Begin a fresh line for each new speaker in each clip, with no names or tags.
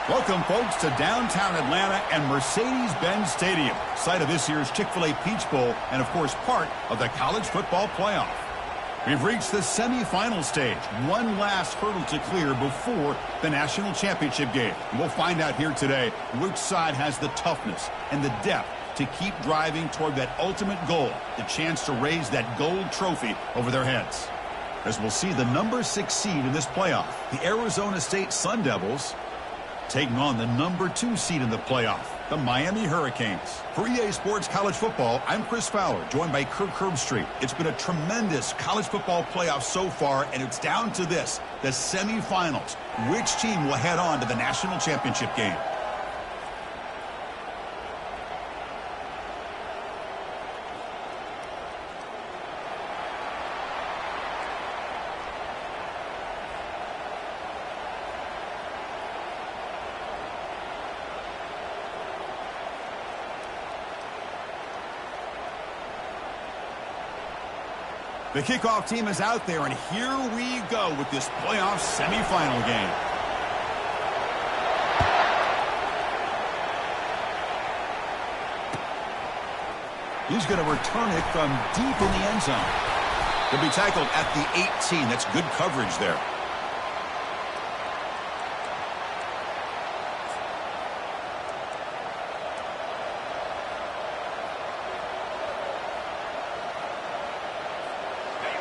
Welcome, folks, to downtown Atlanta and Mercedes-Benz Stadium, site of this year's Chick-fil-A Peach Bowl and, of course, part of the college football playoff. We've reached the semifinal stage, one last hurdle to clear before the national championship game. And we'll find out here today which side has the toughness and the depth to keep driving toward that ultimate goal, the chance to raise that gold trophy over their heads. As we'll see the number 6 seed in this playoff, the Arizona State Sun Devils, taking on the number 2 seed in the playoff, the Miami Hurricanes. For EA Sports College Football, I'm Chris Fowler, joined by Kirk Herbstreit. It's been a tremendous college football playoff so far, and it's down to this, the semifinals. Which team will head on to the national championship game? The kickoff team is out there, and here we go with this playoff semifinal game. He's going to return it from deep in the end zone. He'll be tackled at the 18. That's good coverage there.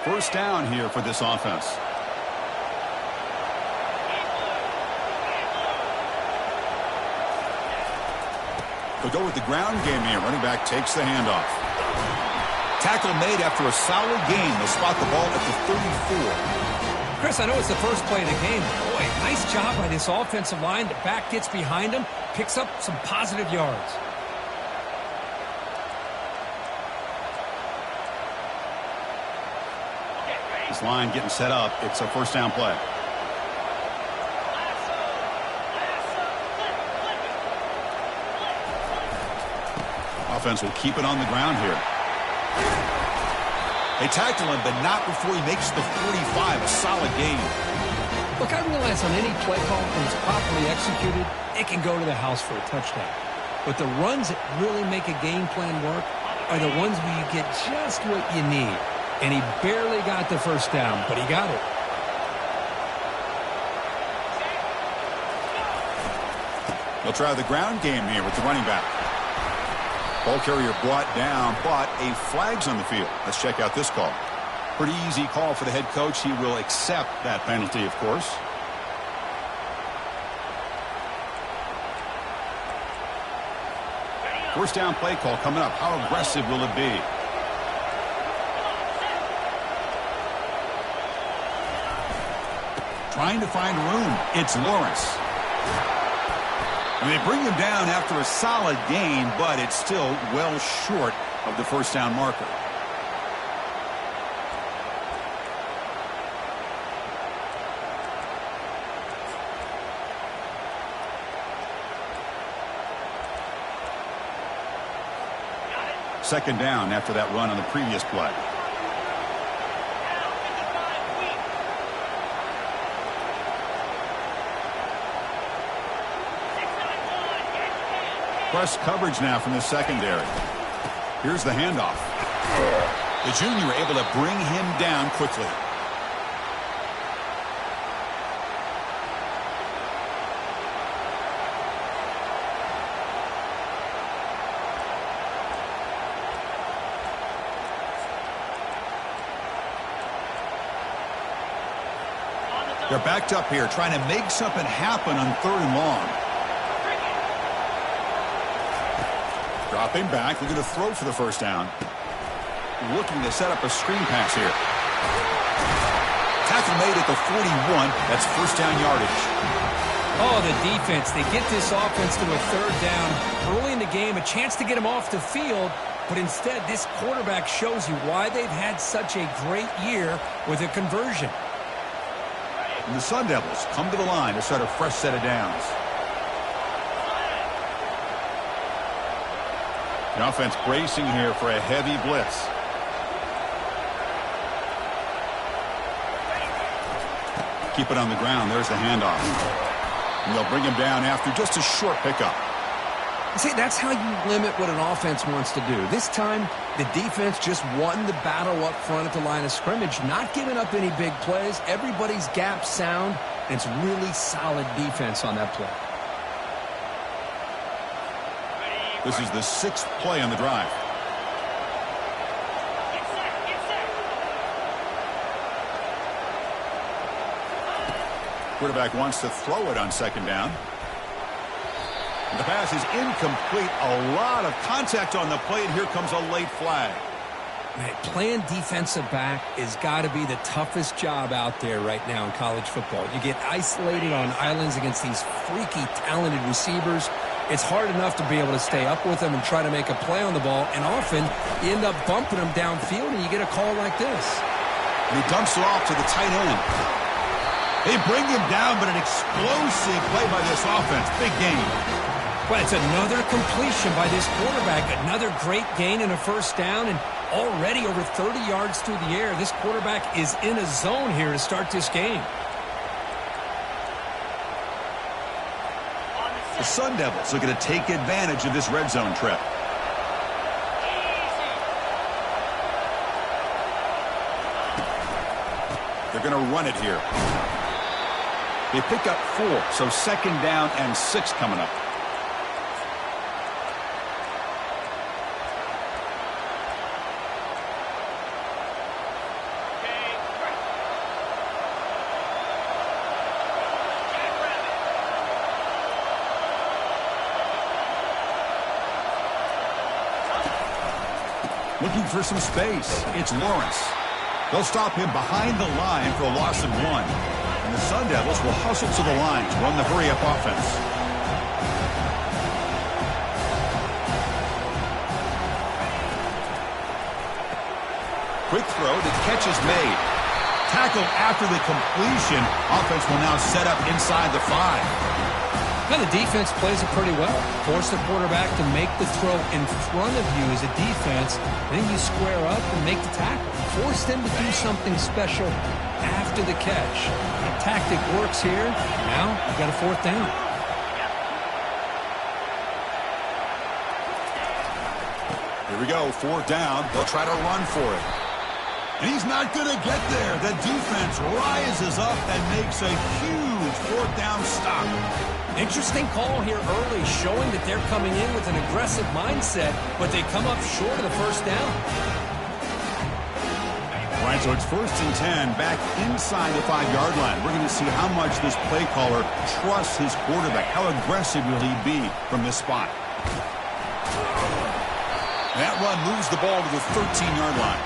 First down here for this offense. They'll go with the ground game here. Running back takes the handoff. Tackle made after a solid gain. They'll spot the ball at the 34.
Chris, I know it's the first play of the game. Boy, nice job by this offensive line. The back gets behind him, picks up some positive yards.
This line getting set up. It's a first down play. Offense will keep it on the ground here. They tackle him, but not before he makes the 45. A solid gain.
Look, I realize on any play call, when it's properly executed, it can go to the house for a touchdown. But the runs that really make a game plan work are the ones where you get just what you need. And he barely got the first down, but he got it.
They'll try the ground game here with the running back. Ball carrier brought down, but a flag's on the field. Let's check out this call. Pretty easy call for the head coach. He will accept that penalty, of course. First down play call coming up. How aggressive will it be? Trying to find room. It's Lawrence. And they bring him down after a solid gain, but it's still well short of the first down marker. Second down after that run on the previous play. Press coverage now from the secondary. Here's the handoff. The junior able to bring him down quickly. They're backed up here, trying to make something happen on 3rd and long. Dropping back, looking to throw for the first down. Looking to set up a screen pass here. Tackle made at the 41. That's first down yardage.
Oh, the defense. They get this offense to a 3rd down. Early in the game, a chance to get him off the field. But instead, this quarterback shows you why they've had such a great year with a conversion.
And the Sun Devils come to the line to start a fresh set of downs. The offense bracing here for a heavy blitz. Keep it on the ground. There's the handoff. And they'll bring him down after just a short pickup.
See, that's how you limit what an offense wants to do. This time, the defense just won the battle up front at the line of scrimmage, not giving up any big plays. Everybody's gap sound, and it's really solid defense on that play.
This is the 6th play on the drive. Quarterback wants to throw it on 2nd down. The pass is incomplete. A lot of contact on the play, and here comes a late flag.
Man, playing defensive back has got to be the toughest job out there right now in college football. You get isolated on islands against these freaky, talented receivers. It's hard enough to be able to stay up with them and try to make a play on the ball, and often you end up bumping them downfield, and you get a call like this.
And he dumps it off to the tight end. They bring him down, but an explosive play by this offense. Big gain.
But it's another completion by this quarterback. Another great gain and a 1st down, and already over 30 yards through the air. This quarterback is in a zone here to start this game.
The Sun Devils are going to take advantage of this red zone trip. They're going to run it here. They pick up 4, so 2nd down and 6 coming up. Looking for some space. It's Lawrence. They'll stop him behind the line for a loss of 1. And the Sun Devils will hustle to the line to run the hurry-up offense. Quick throw. The catch is made. Tackle after the completion. Offense will now set up inside the 5.
Now the defense plays it pretty well. Force the quarterback to make the throw in front of you as a defense. Then you square up and make the tackle. Force them to do something special after the catch. The tactic works here. Now you got a 4th down.
Here we go. 4th down. They'll try to run for it. And he's not going to get there. The defense rises up and makes a huge 4th down stop.
Interesting call here early, showing that they're coming in with an aggressive mindset, but they come up short of the 1st down.
All right, so it's 1st and 10 back inside the 5-yard line. We're going to see how much this play caller trusts his quarterback. How aggressive will he be from this spot? That run moves the ball to the 13-yard line.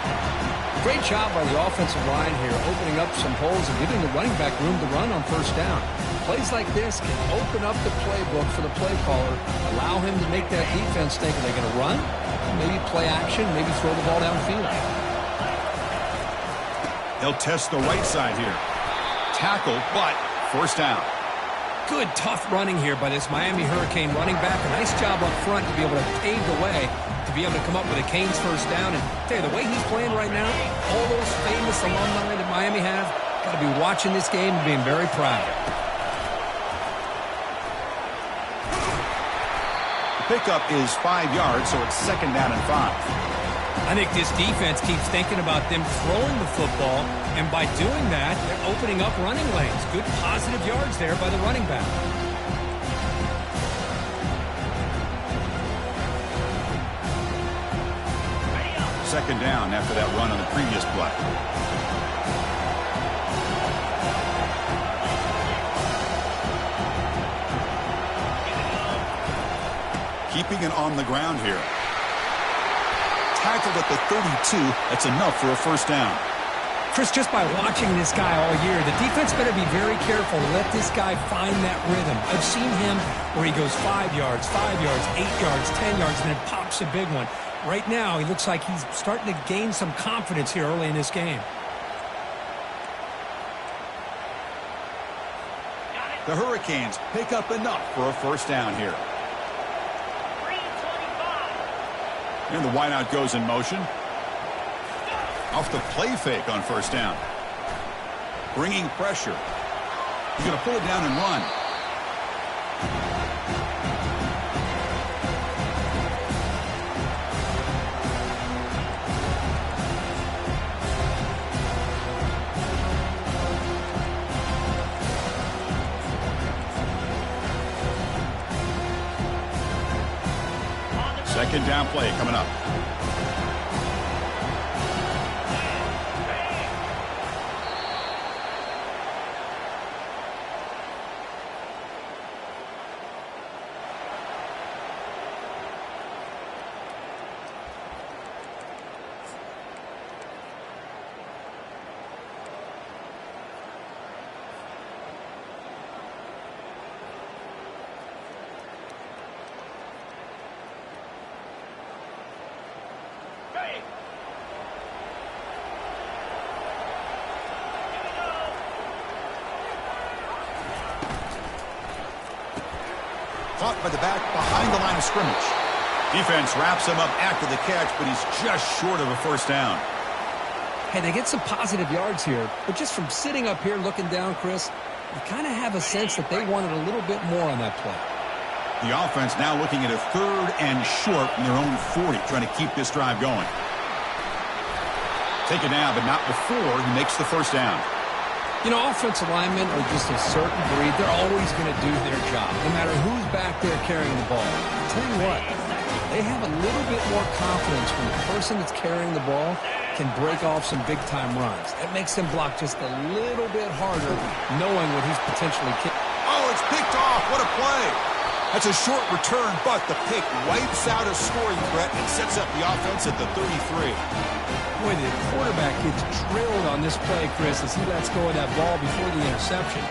Great job by the offensive line here, opening up some holes and giving the running back room to run on 1st down. Plays like this can open up the playbook for the play caller, allow him to make that defense think, are they going to run? Maybe play action, maybe throw the ball downfield.
They'll test the right side here. Tackle, but 1st down.
Good, tough running here by this Miami Hurricane running back. A nice job up front to be able to pave the way, to be able to come up with a Canes 1st down. And tell you, the way he's playing right now, all those famous alumni that Miami have, got to be watching this game and being very proud.
The pickup is 5 yards, so it's 2nd down and 5.
I think this defense keeps thinking about them throwing the football, and by doing that, they're opening up running lanes. Good positive yards there by the running back.
Second down after that run on the previous play. Keeping it on the ground here. Tackled at the 32. That's enough for a 1st down.
Chris, just by watching this guy all year, the defense better be very careful to let this guy find that rhythm. I've seen him where he goes 5 yards, 8 yards, 10 yards, and then pops a big one. Right now, he looks like he's starting to gain some confidence here early in this game.
The Hurricanes pick up enough for a 1st down here. And the wideout goes in motion. Off the play fake on 1st down. Bringing pressure. He's going to pull it down and run. Second down play coming up. Caught by the back behind the line of scrimmage. Defense wraps him up after the catch, but he's just short of a first down.
Hey, they get some positive yards here, but just from sitting up here looking down, Chris, you kind of have a sense that they wanted a little bit more on that play.
The offense now looking at a 3rd and short in their own 40, trying to keep this drive going. Take it now, but not before he makes the first down.
You know, offensive linemen are just a certain breed. They're always going to do their job, no matter who's back there carrying the ball. I'll tell you what, they have a little bit more confidence when the person that's carrying the ball can break off some big-time runs. That makes them block just a little bit harder, knowing what he's potentially kicking.
Oh, it's picked off. What a play. That's a short return, but the pick wipes out a scoring threat and sets up the offense at the 33.
Boy, the quarterback gets drilled on this play, Chris, as he lets go of that ball before the interception.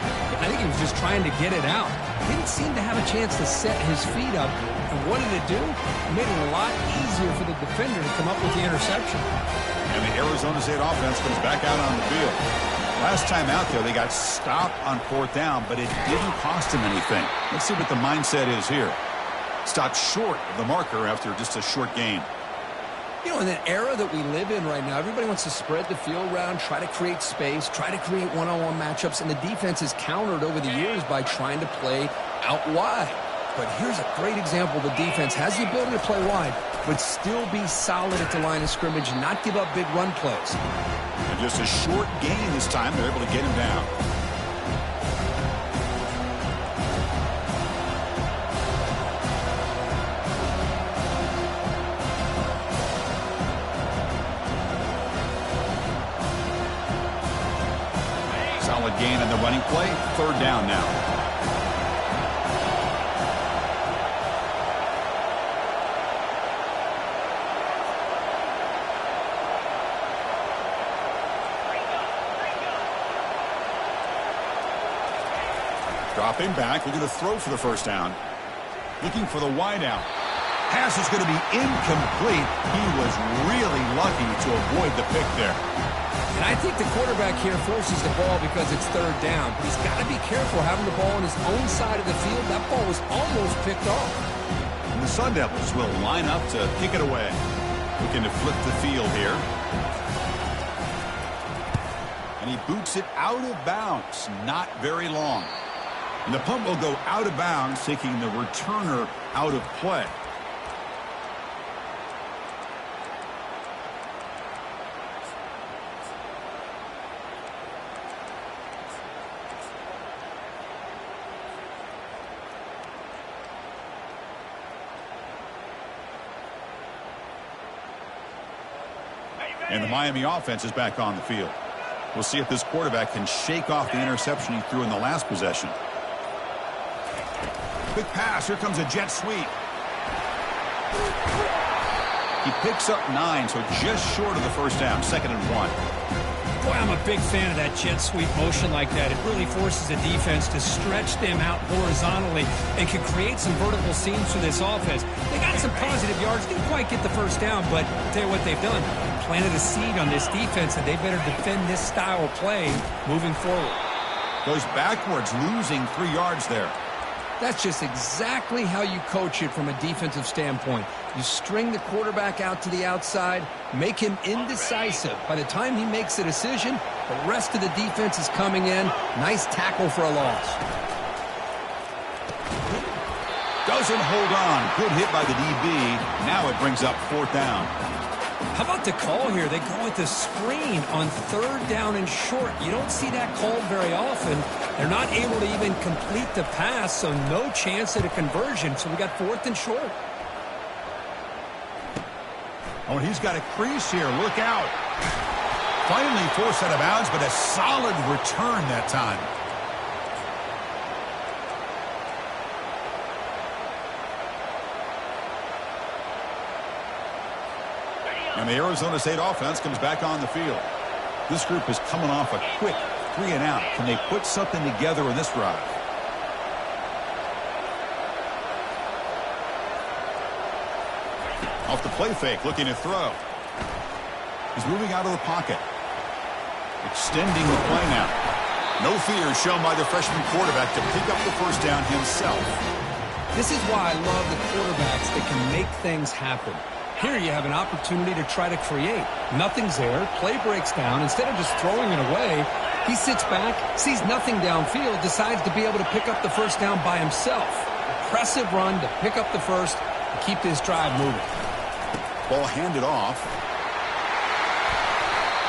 I think he was just trying to get it out. Didn't seem to have a chance to set his feet up. And what did it do? It made it a lot easier for the defender to come up with the interception.
And the Arizona State offense comes back out on the field. Last time out there, they got stopped on 4th down, but it didn't cost them anything. Let's see what the mindset is here. Stopped short of the marker after just a short gain.
You know, in that era that we live in right now, everybody wants to spread the field around, try to create space, try to create one-on-one matchups, and the defense is countered over the years by trying to play out wide. But here's a great example. The defense has the ability to play wide, but still be solid at the line of scrimmage and not give up big run plays.
And just a short gain this time. They're able to get him down. Solid gain on the running play. 3rd down now. Dropping back, looking to throw for the first down. Looking for the wideout. Pass is going to be incomplete. He was really lucky to avoid the pick there.
And I think the quarterback here forces the ball because it's 3rd down. But he's got to be careful having the ball on his own side of the field. That ball was almost picked off.
And the Sun Devils will line up to kick it away. Looking to flip the field here. And he boots it out of bounds. Not very long. And the punt will go out of bounds, taking the returner out of play. And the Miami offense is back on the field. We'll see if this quarterback can shake off the interception he threw in the last possession. Quick pass. Here comes a jet sweep. He picks up 9, so just short of the first down. 2nd and 1.
Boy, I'm a big fan of that jet sweep motion like that. It really forces the defense to stretch them out horizontally and can create some vertical seams for this offense. They got some positive yards. Didn't quite get the first down, but I'll tell you what they've done. Planted a seed on this defense, and they better defend this style of play moving forward.
Goes backwards, losing 3 yards there.
That's just exactly how you coach it from a defensive standpoint. You string the quarterback out to the outside, make him indecisive. By the time he makes a decision, the rest of the defense is coming in. Nice tackle for a loss.
Doesn't hold on. Good hit by the DB. Now it brings up 4th down.
How about the call here? They go with the screen on 3rd down and short. You don't see that called very often. They're not able to even complete the pass, so no chance at a conversion. So we got 4th and short.
Oh, and he's got a crease here. Look out. Finally forced out of bounds, but a solid return that time. And the Arizona State offense comes back on the field. This group is coming off a quick 3-and-out. Can they put something together in this drive? Off the play fake, looking to throw. He's moving out of the pocket. Extending the play now. No fear shown by the freshman quarterback to pick up the first down himself.
This is why I love the quarterbacks that can make things happen. Here you have an opportunity to try to create. Nothing's there. Play breaks down. Instead of just throwing it away, he sits back, sees nothing downfield, decides to be able to pick up the first down by himself. Impressive run to pick up the first and keep this drive moving.
Ball handed off.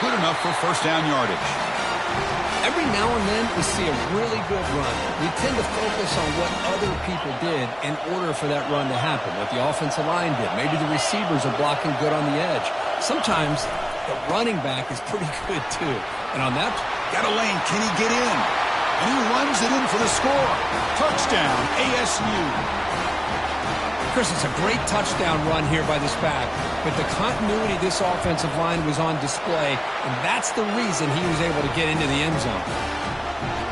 Good enough for first down yardage.
Every now and then we see a really good run. We tend to focus on what other people did in order for that run to happen, what the offensive line did. Maybe the receivers are blocking good on the edge. Sometimes the running back is pretty good too. And on that,
got a lane. Can he get in? And he runs it in for the score. Touchdown, ASU.
Chris, it's a great touchdown run here by this back, but the continuity of this offensive line was on display, and that's the reason he was able to get into the end zone.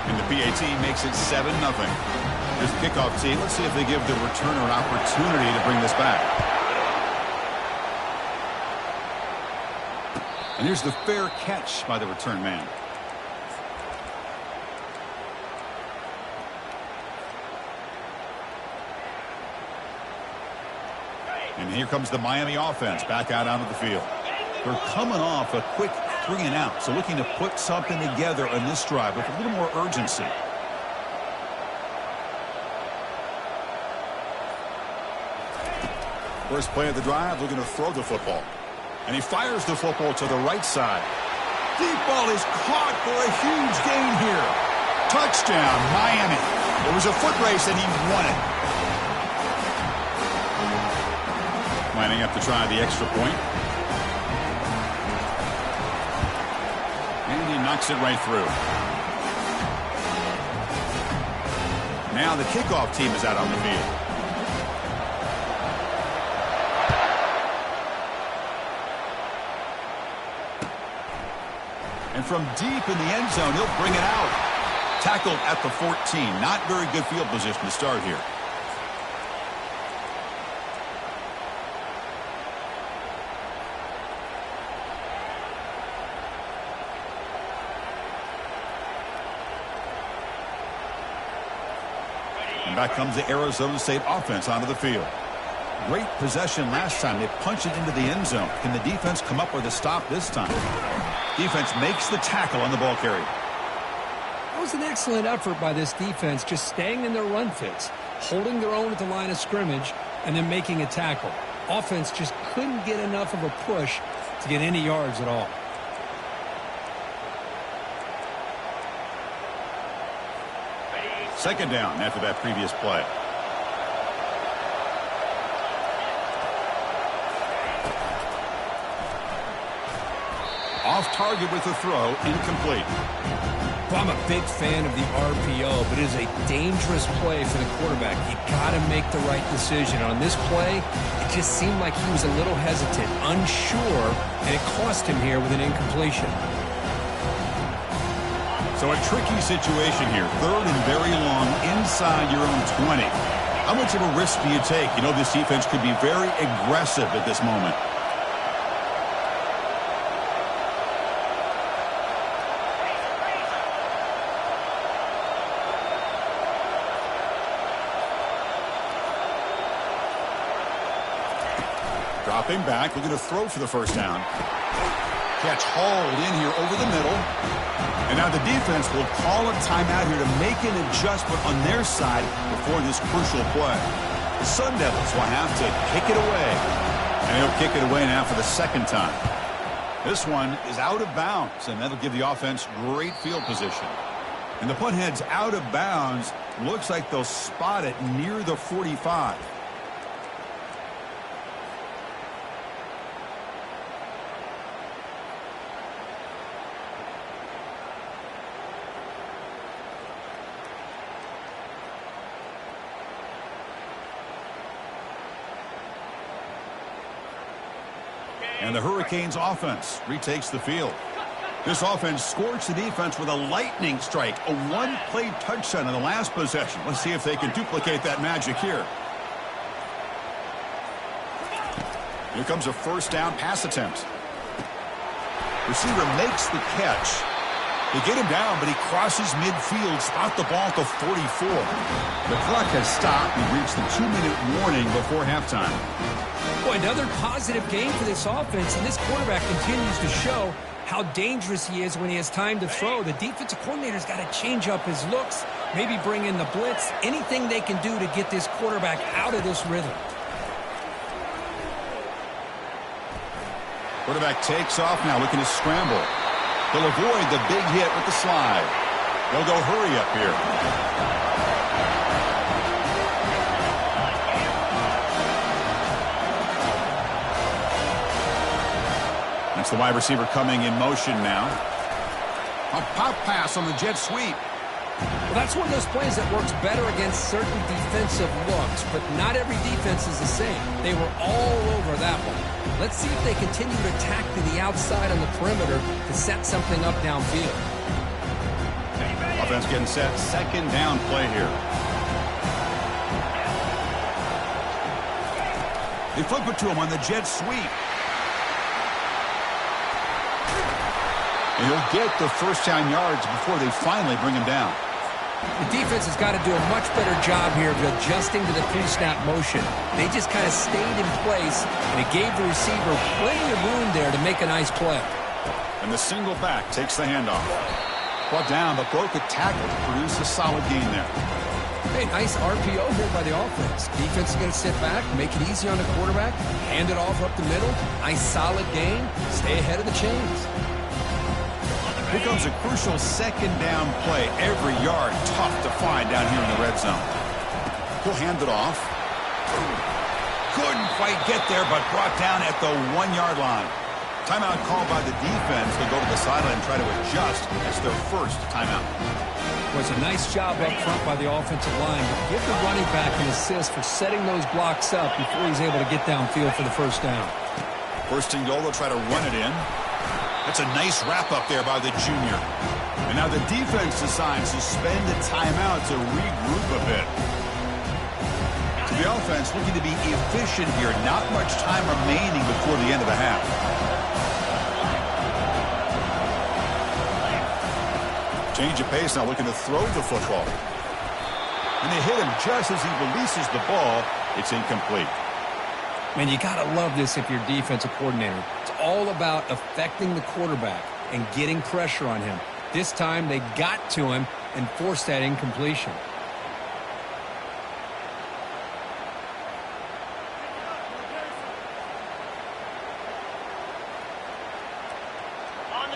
And the PAT makes it 7-0. Here's the kickoff team. Let's see if they give the returner an opportunity to bring this back. And here's the fair catch by the return man. And here comes the Miami offense back out onto the field. They're coming off a quick 3-and-out, so looking to put something together on this drive with a little more urgency. First play of the drive, looking to throw the football. And he fires the football to the right side. Deep ball is caught for a huge gain here. Touchdown, Miami. It was a foot race, and he won it. Lining up to try the extra point. And he knocks it right through. Now the kickoff team is out on the field. And from deep in the end zone, he'll bring it out. Tackled at the 14. Not very good field position to start here. Back comes the Arizona State offense onto the field. Great possession last time. They punched it into the end zone. Can the defense come up with a stop this time? Defense makes the tackle on the ball carrier.
That was an excellent effort by this defense, just staying in their run fits, holding their own at the line of scrimmage, and then making a tackle. Offense just couldn't get enough of a push to get any yards at all.
Second down after that previous play. Off target with the throw, incomplete.
Well, I'm a big fan of the RPO, but it is a dangerous play for the quarterback. You got to make the right decision. On this play, it just seemed like he was a little hesitant, unsure, and it cost him here with an incompletion.
So a tricky situation here. Third and very long inside your own 20. How much of a risk do you take? You know this defense could be very aggressive at this moment. Dropping back, looking to throw for the first down. Catch hauled in here over the middle. And now the defense will call a timeout here to make an adjustment on their side before this crucial play. The Sun Devils will have to kick it away. And he'll kick it away now for the second time. This one is out of bounds, and that'll give the offense great field position. And the punt head's out of bounds. Looks like they'll spot it near the 45. And the Hurricanes offense retakes the field. This offense scorched the defense with a lightning strike, a one-play touchdown in the last possession. Let's see if they can duplicate that magic here. Here comes a first down pass attempt. Receiver makes the catch. They get him down, but he crosses midfield, spot the ball at the 44. The clock has stopped. We've reached the 2-minute warning before halftime.
Boy, another positive game for this offense, and this quarterback continues to show how dangerous he is when he has time to throw. The defensive coordinator's got to change up his looks, maybe bring in the blitz, anything they can do to get this quarterback out of this rhythm.
Quarterback takes off now, looking to scramble. They'll avoid the big hit with the slide. They'll go hurry up here. That's the wide receiver coming in motion now. A pop pass on the jet sweep.
Well, that's one of those plays that works better against certain defensive looks, but not every defense is the same. They were all over that one. Let's see if they continue to attack to the outside on the perimeter to set something up downfield.
Offense getting set. Second down play here. They flip it to him on the jet sweep. And he'll get the first down yards before they finally bring him down.
The defense has got to do a much better job here of adjusting to the pre-snap motion. They just kind of stayed in place, and it gave the receiver plenty of room there to make a nice play.
And the single back takes the handoff. Brought down, but broke a tackle to produce a solid gain there.
Hey, nice RPO here by the offense. Defense is going to sit back, make it easy on the quarterback, hand it off up the middle. Nice solid gain. Stay ahead of the chains.
Here comes a crucial second down play. Every yard tough to find down here in the red zone. He'll hand it off. Couldn't quite get there, but brought down at the 1-yard line. Timeout called by the defense. They'll go to the sideline and try to adjust. That's their first timeout.
Was a nice job up front by the offensive line. But give the running back an assist for setting those blocks up before he's able to get downfield for the first down.
First and goal, they'll try to run it in. That's a nice wrap-up there by the junior. And now the defense decides to spend a timeout to regroup a bit. So the offense looking to be efficient here. Not much time remaining before the end of the half. Change of pace now, looking to throw the football. And they hit him just as he releases the ball. It's incomplete.
Man, you got to love this if you're defensive coordinator. It's all about affecting the quarterback and getting pressure on him. This time they got to him and forced that incompletion.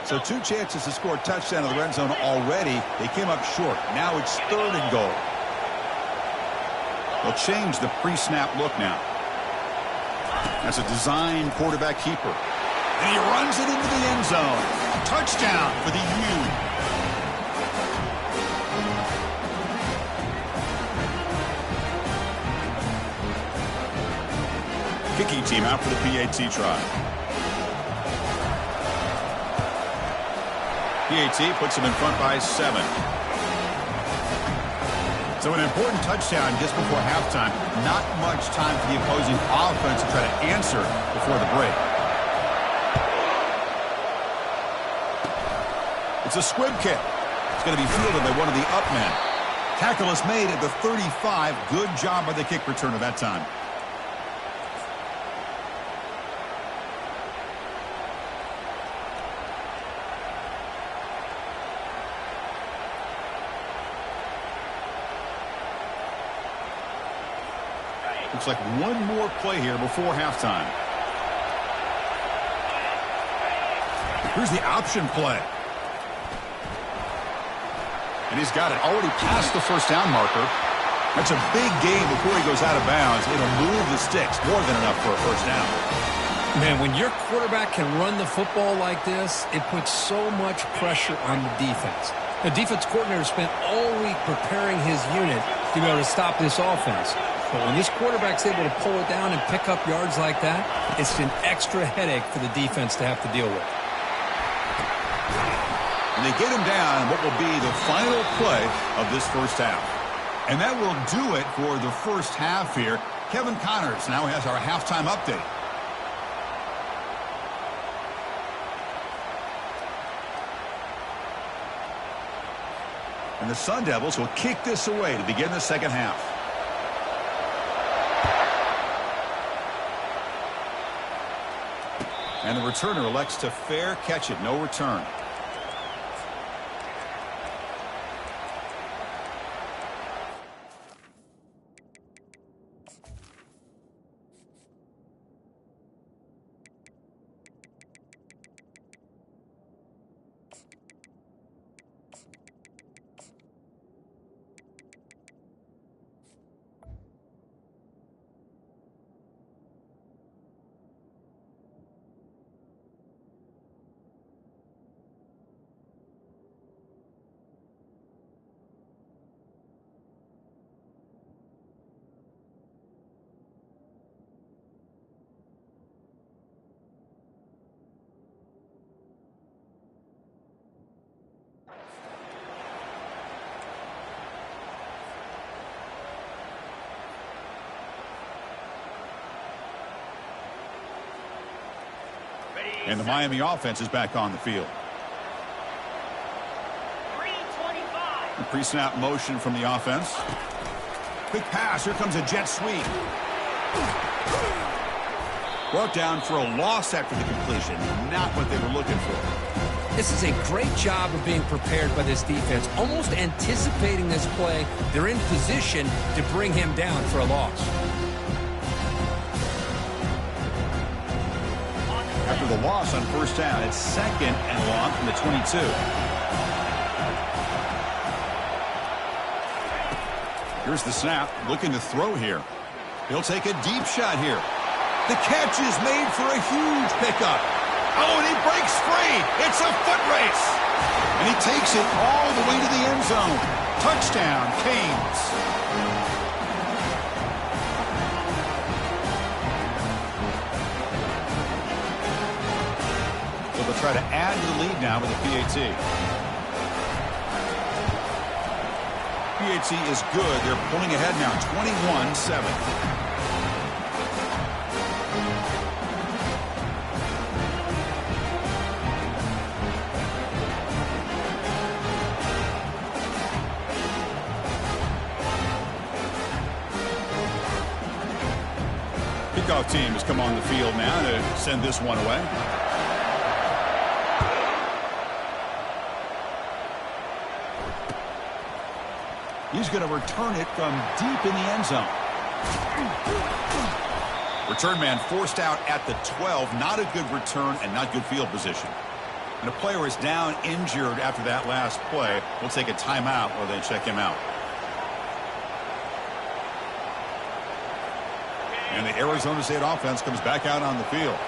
So 2 chances to score a touchdown in the red zone already. They came up short. Now it's 3rd and goal. They'll change the pre-snap look now. That's a design quarterback keeper. And he runs it into the end zone. Touchdown for the U. Kicking team out for the PAT try. PAT puts him in front by 7. So an important touchdown just before halftime. Not much time for the opposing offense to try to answer before the break. It's a squib kick. It's going to be fielded by one of the up men. Tackle is made at the 35. Good job by the kick returner that time. Looks like one more play here before halftime. Here's the option play. And he's got it already past the first down marker. That's a big gain before he goes out of bounds. It'll move the sticks, more than enough for a first down.
Man, when your quarterback can run the football like this, it puts so much pressure on the defense. The defense coordinator spent all week preparing his unit to be able to stop this offense. But when this quarterback's able to pull it down and pick up yards like that, it's an extra headache for the defense to have to deal with.
And they get him down what will be the final play of this first half. And that will do it for the first half here. Kevin Connors now has our halftime update. And the Sun Devils will kick this away to begin the second half. And the returner elects to fair catch it. No return. And the Miami offense is back on the field. Pre-snap motion from the offense. Quick pass. Here comes a jet sweep. Brought down for a loss after the completion. Not what they were looking for.
This is a great job of being prepared by this defense. Almost anticipating this play. They're in position to bring him down for a loss.
After the loss on first down, it's second and long from the 22. Here's the snap, looking to throw here. He'll take a deep shot here. The catch is made for a huge pickup. Oh, and he breaks free. It's a foot race. And he takes it all the way to the end zone. Touchdown, Canes. They'll try to add to the lead now with a PAT. PAT is good. They're pulling ahead now, 21-7. Kickoff team has come on the field now to send this one away. He's going to return it from deep in the end zone. Return man forced out at the 12. Not a good return and not good field position. And a player is down injured after that last play. We'll take a timeout while they check him out. And the Arizona State offense comes back out on the field.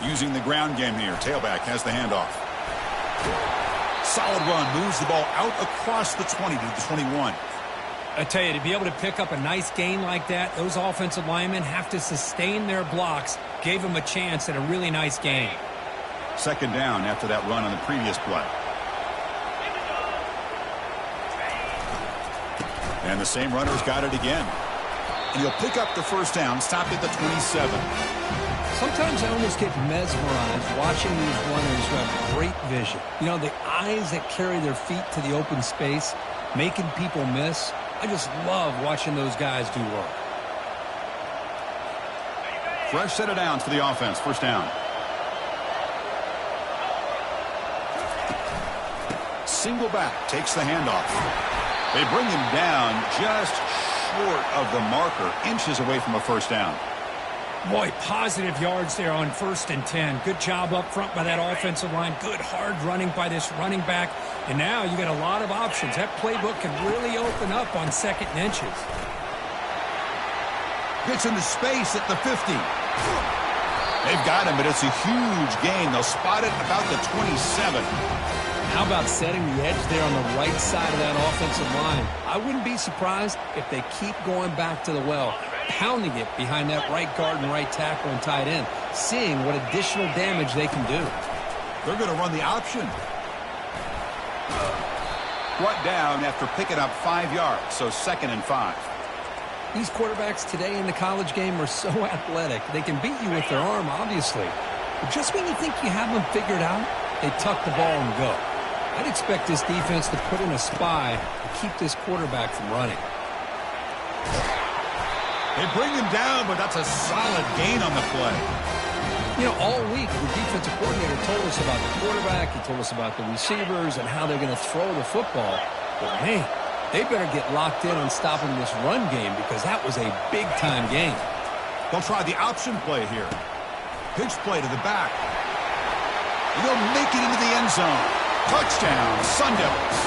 Using the ground game here. Tailback has the handoff. Solid run. Moves the ball out across the 20 to the 21.
I tell you, to be able to pick up a nice gain like that, those offensive linemen have to sustain their blocks. Gave them a chance at a really nice gain.
Second down after that run on the previous play. And the same runner's got it again. And he'll pick up the first down, stopped at the 27.
Sometimes I almost get mesmerized watching these runners who have great vision. You know, the eyes that carry their feet to the open space, making people miss. I just love watching those guys do work.
Fresh set of downs for the offense. First down. Single back takes the handoff. They bring him down just short of the marker, inches away from a first down.
Boy, positive yards there on 1st and 10. Good job up front by that offensive line. Good hard running by this running back. And now you got a lot of options. That playbook can really open up on 2nd and inches.
Gets into space at the 50. They've got him, but it's a huge gain. They'll spot it about the 27.
How about setting the edge there on the right side of that offensive line? I wouldn't be surprised if they keep going back to the well, pounding it behind that right guard and right tackle and tight end, seeing what additional damage they can do.
They're going to run the option. Brought down after picking up 5 yards, so 2nd and 5.
These quarterbacks today in the college game are so athletic. They can beat you with their arm, obviously. But just when you think you have them figured out, they tuck the ball and go. I'd expect this defense to put in a spy to keep this quarterback from running.
They bring him down, but that's a solid gain on the play.
You know, all week, the defensive coordinator told us about the quarterback. He told us about the receivers and how they're going to throw the football. But, man, they better get locked in on stopping this run game because that was a big-time game.
They'll try the option play here. Pitch play to the back. And they'll make it into the end zone. Touchdown, Sun Devils.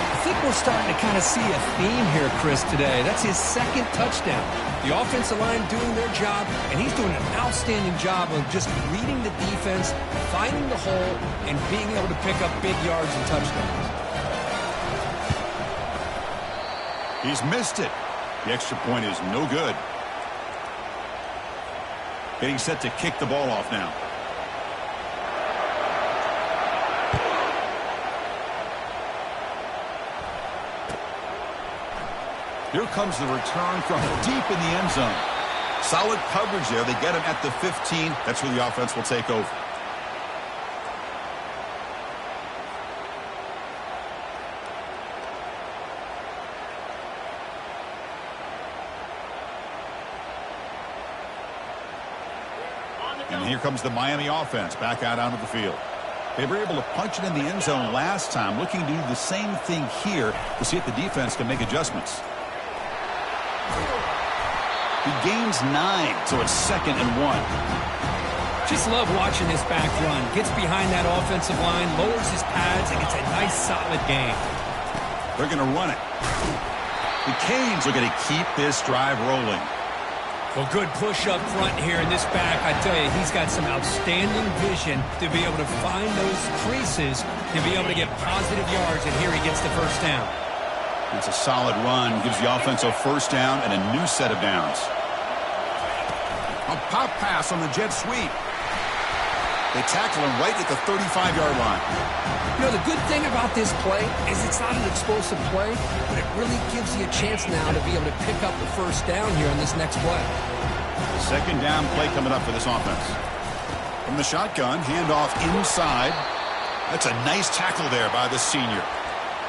I think we're starting to kind of see a theme here, Chris, today. That's his 2nd touchdown. The offensive line doing their job, and he's doing an outstanding job of just reading the defense, finding the hole, and being able to pick up big yards and touchdowns.
He's missed it. The extra point is no good. Getting set to kick the ball off now. Here comes the return from deep in the end zone. Solid coverage there. They get him at the 15. That's where the offense will take over. And here comes the Miami offense back out onto the field. They were able to punch it in the end zone last time, looking to do the same thing here to see if the defense can make adjustments. He gains 9, so it's 2nd and 1.
Just love watching this back run. Gets behind that offensive line, lowers his pads, and gets a nice solid gain.
They're going to run it. The Canes are going to keep this drive rolling.
Well, good push up front here in this back. I tell you, he's got some outstanding vision to be able to find those creases, to be able to get positive yards, and here he gets the first down.
It's a solid run. Gives the offense a first down and a new set of downs. A pop pass on the jet sweep. They tackle him right at the 35-yard line.
You know, the good thing about this play is it's not an explosive play, but it really gives you a chance now to be able to pick up the first down here on this next play.
2nd down play coming up for this offense. From the shotgun, handoff inside. That's a nice tackle there by the senior.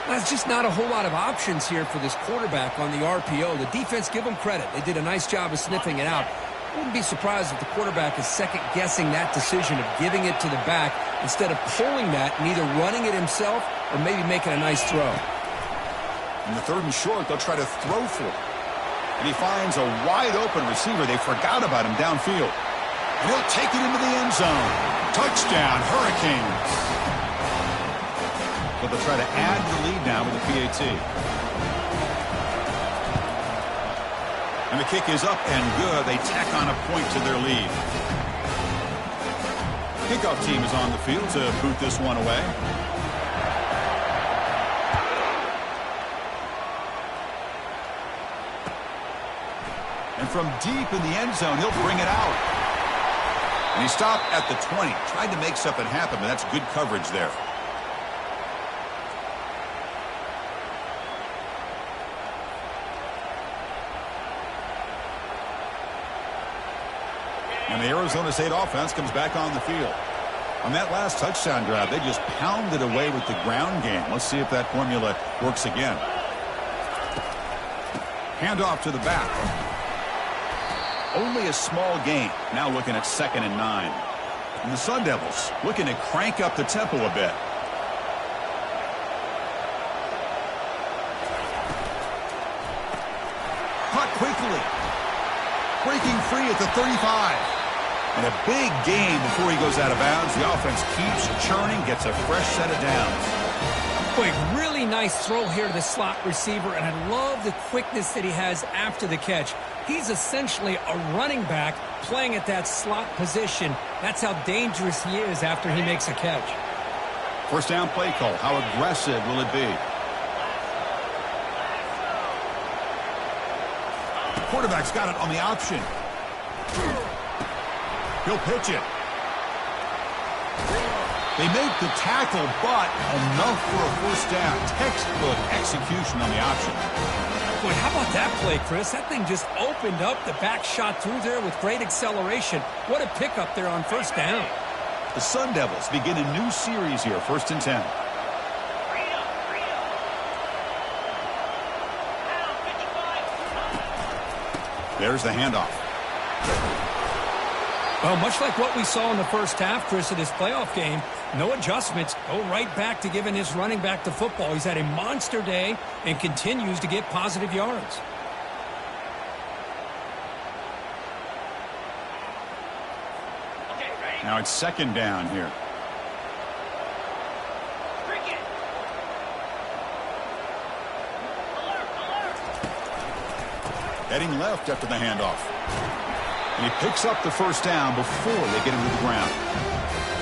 There's just not a whole lot of options here for this quarterback on the RPO. The defense, give them credit. They did a nice job of sniffing it out. I wouldn't be surprised if the quarterback is second-guessing that decision of giving it to the back instead of pulling that and either running it himself or maybe making a nice throw.
In the 3rd and short, they'll try to throw for it. And he finds a wide-open receiver. They forgot about him downfield. And he'll take it into the end zone. Touchdown, Hurricanes. But they'll try to add to the lead now with the PAT. And the kick is up and good. They tack on a point to their lead. Kickoff team is on the field to boot this one away. And from deep in the end zone, he'll bring it out. And he stopped at the 20. Tried to make something happen, but that's good coverage there. And the Arizona State offense comes back on the field. On that last touchdown drive, they just pounded away with the ground game. Let's see if that formula works again. Handoff to the back. Only a small gain. Now looking at 2nd and 9. And the Sun Devils looking to crank up the tempo a bit. Caught quickly. Breaking free at the 35. And a big gain before he goes out of bounds. The offense keeps churning, gets a fresh set of downs.
Quick, really nice throw here to the slot receiver, and I love the quickness that he has after the catch. He's essentially a running back playing at that slot position. That's how dangerous he is after he makes a catch.
First down play call. How aggressive will it be? The quarterback's got it on the option. He'll pitch it. They make the tackle, but enough for a first down. Textbook execution on the option.
Boy, how about that play, Chris? That thing just opened up. The back shot through there with great acceleration. What a pickup there on first down.
The Sun Devils begin a new series here, 1st and 10. There's the handoff.
Well, much like what we saw in the first half, Chris, of this playoff game, no adjustments. Go right back to giving his running back the football. He's had a monster day and continues to get positive yards.
Now it's 2nd down here. Heading left after the handoff. And he picks up the first down before they get him to the ground.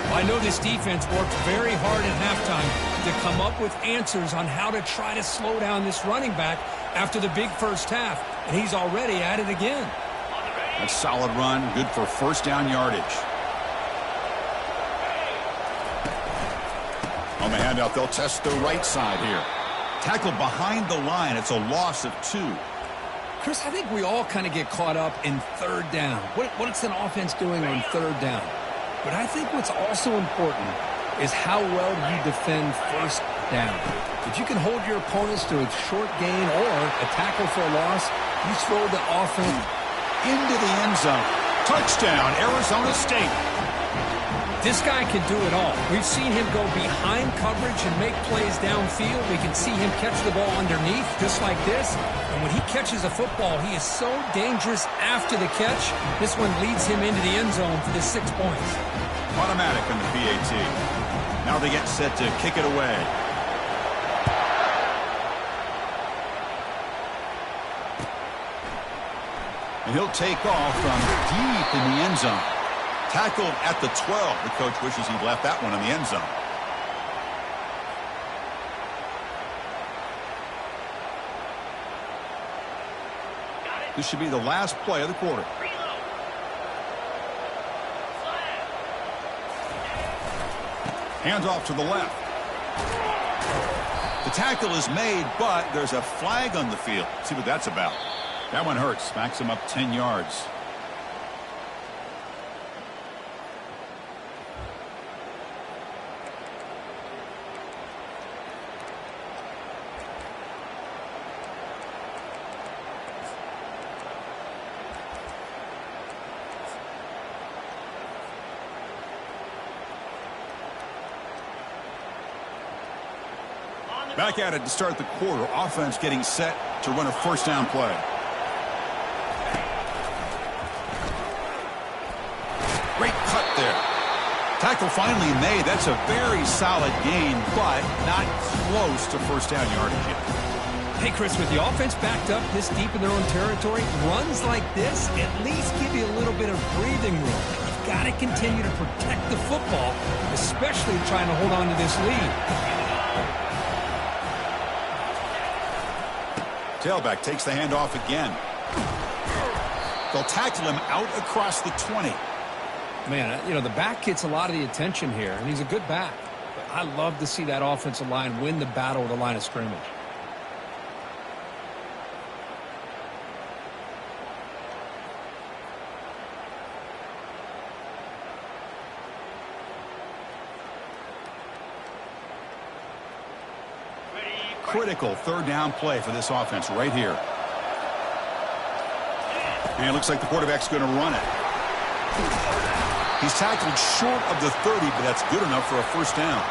Well, I know this defense worked very hard at halftime to come up with answers on how to try to slow down this running back after the big first half. And he's already at it again.
That's a solid run, good for first down yardage. On the handout, they'll test the right side here. Tackled behind the line. It's a loss of 2.
Chris, I think we all kind of get caught up in 3rd down. What's an offense doing on 3rd down? But I think what's also important is how well you defend 1st down. If you can hold your opponents to a short gain or a tackle for a loss, you throw the offense
into the end zone. Touchdown, Arizona State.
This guy can do it all. We've seen him go behind coverage and make plays downfield. We can see him catch the ball underneath just like this. And when he catches a football, he is so dangerous after the catch. This one leads him into the end zone for the 6 points.
Automatic on the PAT. Now they get set to kick it away. And he'll take off from deep in the end zone. Tackled at the 12. The coach wishes he'd left that one in the end zone. This should be the last play of the quarter. Hands off to the left. The tackle is made, but there's a flag on the field. Let's see what that's about. That one hurts. Backs him up 10 yards. Back at it to start the quarter. Offense getting set to run a first down play. Great cut there. Tackle finally made. That's a very solid gain, but not close to first down yardage yet.
Hey, Chris, with the offense backed up this deep in their own territory, runs like this at least give you a little bit of breathing room. You've got to continue to protect the football, especially trying to hold on to this lead.
Tailback takes the handoff again. They'll tackle him out across the 20.
Man, you know, the back gets a lot of the attention here, and he's a good back. But I love to see that offensive line win the battle with the line of scrimmage.
Critical third down play for this offense right here. And it looks like the quarterback's going to run it. He's tackled short of the 30, but that's good enough for a first down.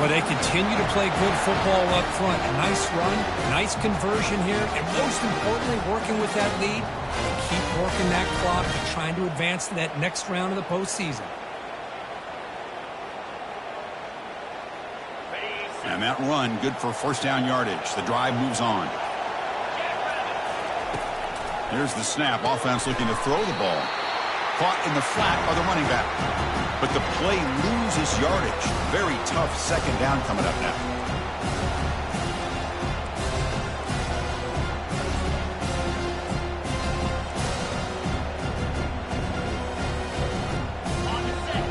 Well, they continue to play good football up front. A nice run, nice conversion here, and most importantly, working with that lead, keep working that clock and trying to advance to that next round of the postseason.
And that run, good for first down yardage. The drive moves on. Here's the snap. Offense looking to throw the ball. Caught in the flat by the running back. But the play loses yardage. Very tough second down coming up now.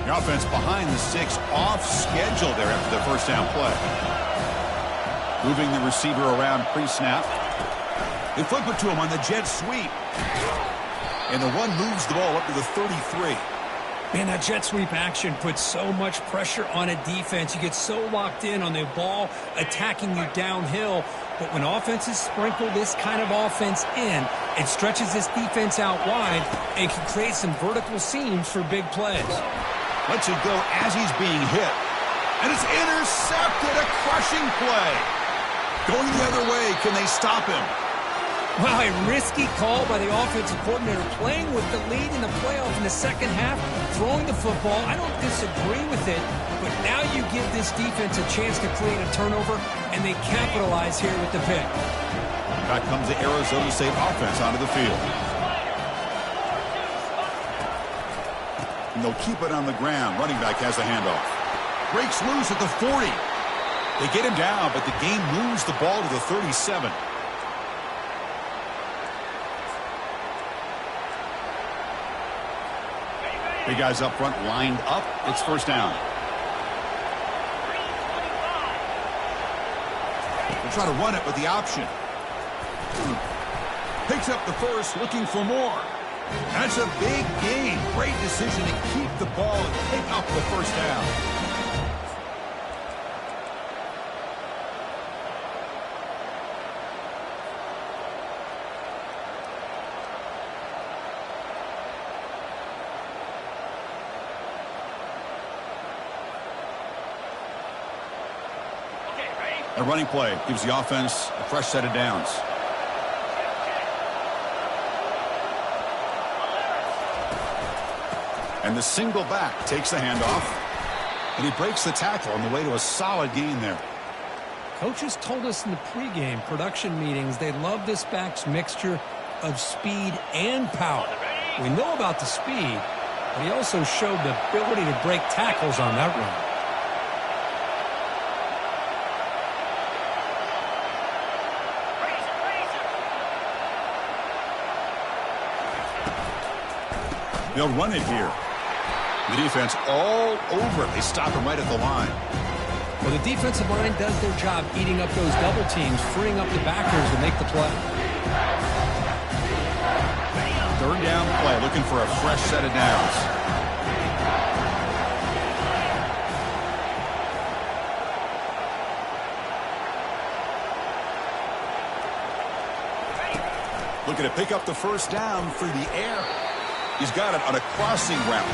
The offense behind the six, off schedule there after the first down play. Moving the receiver around pre-snap. They flip it to him on the jet sweep. And the one moves the ball up to the 33.
Man, that jet sweep action puts so much pressure on a defense. You get so locked in on the ball attacking you downhill. But when offenses sprinkle this kind of offense in, it stretches this defense out wide and can create some vertical seams for big plays.
Lets it go as he's being hit. And it's intercepted. A crushing play. Going the other way. Can they stop him?
Wow, a risky call by the offensive coordinator, playing with the lead in the playoff in the second half, throwing the football. I don't disagree with it, but now you give this defense a chance to create a turnover, and they capitalize here with the pick.
Back comes the Arizona State offense onto the field. And they'll keep it on the ground. Running back has the handoff. Breaks loose at the 40. They get him down, but the game moves the ball to the 37. Big guys up front lined up. It's first down. They'll try to run it with the option. Picks up the first, looking for more. That's a big gain. Great decision to keep the ball and pick up the first down. A running play gives the offense a fresh set of downs. And the single back takes the handoff. And he breaks the tackle on the way to a solid gain there.
Coaches told us in the pregame production meetings they love this back's mixture of speed and power. We know about the speed, but he also showed the ability to break tackles on that run.
They'll run it here. The defense all over it. They stop him right at the line.
Well, the defensive line does their job eating up those double teams, freeing up the backers to make the play.
Third down play, looking for a fresh set of downs. Looking to pick up the first down through the air. He's got it on a crossing route.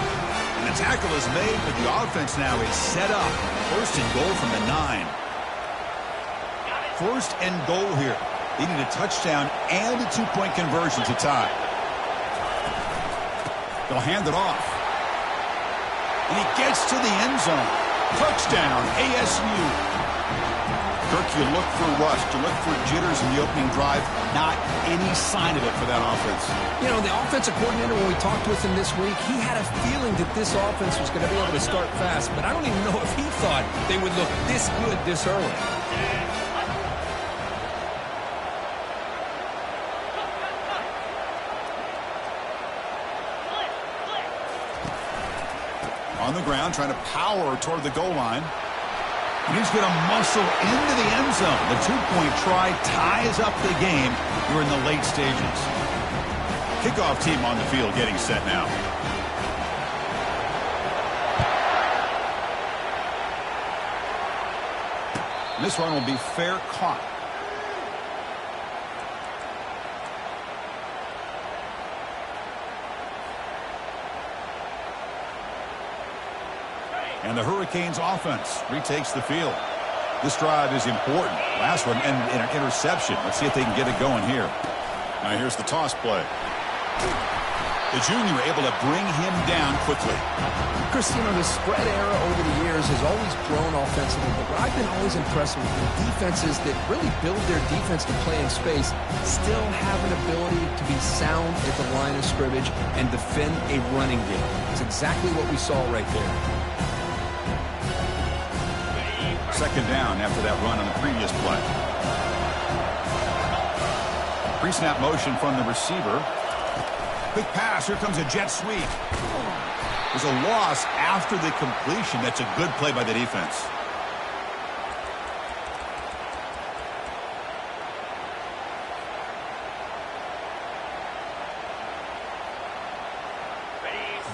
And the tackle is made, but the offense now is set up. First and goal from the 9. First and goal here. They need a touchdown and a 2-point conversion to tie. They'll hand it off. And he gets to the end zone. Touchdown, ASU. Kirk, you look for rust, you look for jitters in the opening drive. Not any sign of it for that offense.
You know, the offensive coordinator, when we talked with him this week, he had a feeling that this offense was going to be able to start fast, but I don't even know if he thought they would look this good this early.
On the ground, trying to power toward the goal line. And he's going to muscle into the end zone. The 2-point try ties up the game here in the late stages. Kickoff team on the field getting set now. And this one will be fair caught. And the Hurricanes offense retakes the field. This drive is important. Last one, and an interception. Let's see if they can get it going here. Now here's the toss play. The junior able to bring him down quickly.
Chris, you know, the spread era over the years years has always grown offensively, but what I've been always impressed with is defenses that really build their defense to play in space still have an ability to be sound at the line of scrimmage and defend a running game. It's exactly what we saw right there.
Second down after that run on the previous play. Pre-snap motion from the receiver. Quick pass. Here comes a jet sweep. There's a loss after the completion. That's a good play by the defense.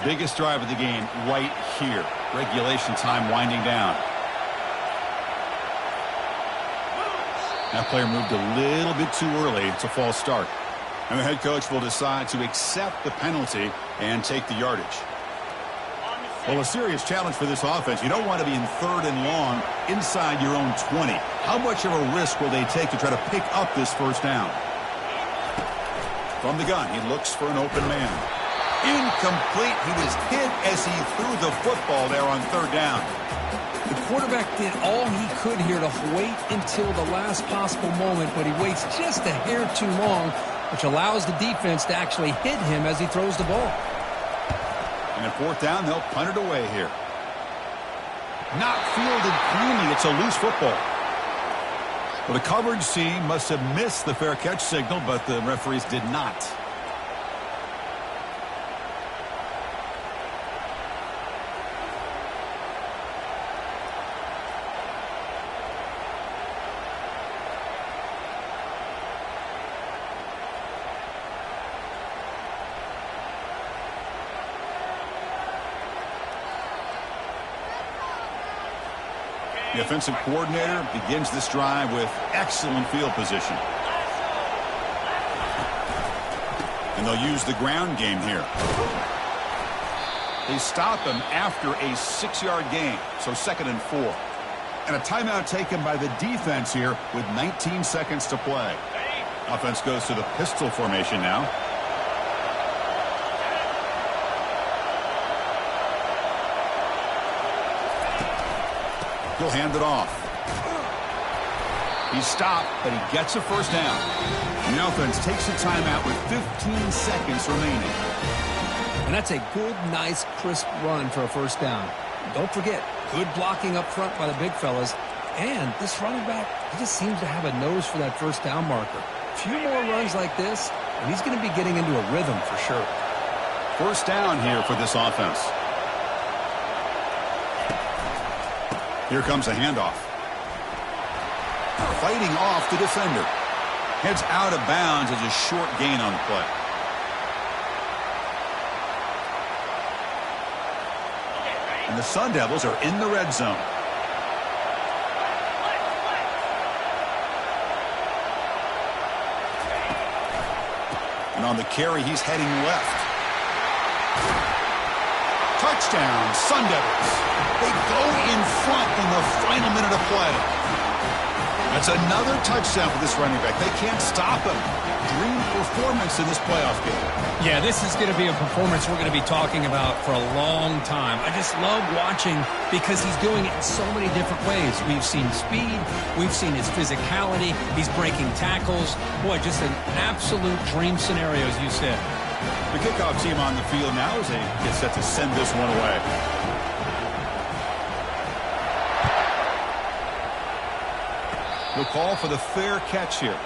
Biggest drive of the game right here. Regulation time winding down. That player moved a little bit too early. It's a false start. And the head coach will decide to accept the penalty and take the yardage. Well, a serious challenge for this offense. You don't want to be in 3rd and long inside your own 20. How much of a risk will they take to try to pick up this first down? From the gun, he looks for an open man. Incomplete. He was hit as he threw the football there on 3rd down.
The quarterback did all he could here to wait until the last possible moment, but he waits just a hair too long, which allows the defense to actually hit him as he throws the ball.
And at 4th down, they'll punt it away here. Not fielded cleanly. It's a loose football. Well, the coverage team must have missed the fair catch signal, but the referees did not. The offensive coordinator begins this drive with excellent field position. And they'll use the ground game here. They stop him after a 6-yard gain, so 2nd and 4. And a timeout taken by the defense here with 19 seconds to play. Offense goes to the pistol formation now. He'll hand it off. He's stopped, but he gets a first down. The offense takes a timeout with 15 seconds remaining.
And that's a good, nice, crisp run for a first down. Don't forget, good blocking up front by the big fellas. And this running back, he just seems to have a nose for that first down marker. A few more runs like this, and he's going to be getting into a rhythm for sure.
First down here for this offense. Here comes a handoff. Fighting off the defender. Heads out of bounds as a short gain on the play. And the Sun Devils are in the red zone. And on the carry, he's heading left. Touchdown, Sun Devils. They go in front in the final minute of play. That's another touchdown for this running back. They can't stop him. Dream performance in this playoff game.
Yeah, this is going to be a performance we're going to be talking about for a long time. I just love watching because he's doing it in so many different ways. We've seen speed. We've seen his physicality. He's breaking tackles. Boy, just an absolute dream scenario, as you said.
The kickoff team on the field now as they get set to send this one away. We'll call for the fair catch here.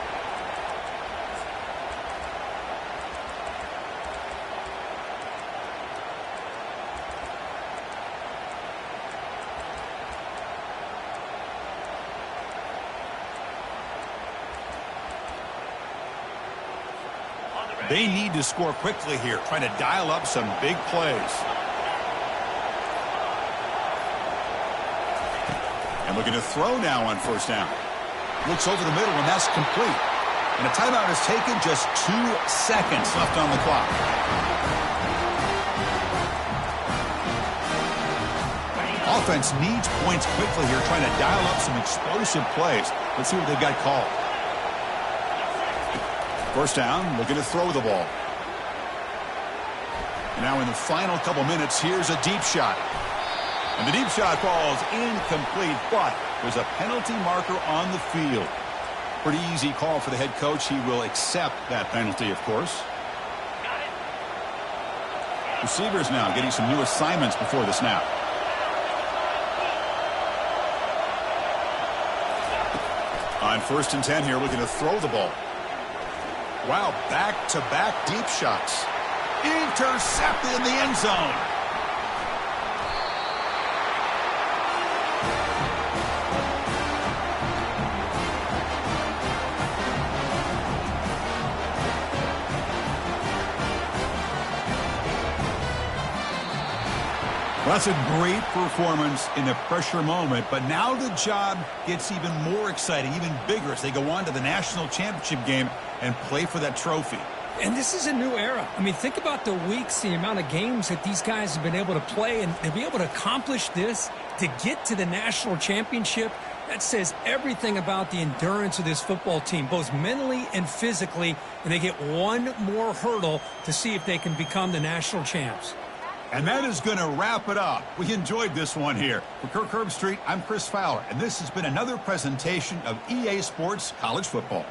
They need to score quickly here, trying to dial up some big plays. And looking to throw now on first down. Looks over the middle, and that's complete. And a timeout is taken, just 2 seconds left on the clock. Offense needs points quickly here, trying to dial up some explosive plays. Let's see what they've got called. First down, looking to throw the ball. Now in the final couple minutes, here's a deep shot. And the deep shot falls incomplete, but there's a penalty marker on the field. Pretty easy call for the head coach. He will accept that penalty, of course. Receivers now getting some new assignments before the snap. On 1st and 10 here, looking to throw the ball. Wow, back-to-back deep shots. Intercepted in the end zone. Well, that's a great performance in a pressure moment, but now the job gets even more exciting, even bigger as they go on to the national championship game and play for that trophy.
And this is a new era. I mean, think about the weeks, the amount of games that these guys have been able to play, and to be able to accomplish this, to get to the national championship, that says everything about the endurance of this football team, both mentally and physically, and they get one more hurdle to see if they can become the national champs.
And that is going to wrap it up. We enjoyed this one here. For Kirk Herbstreit, I'm Chris Fowler, and this has been another presentation of EA Sports College Football.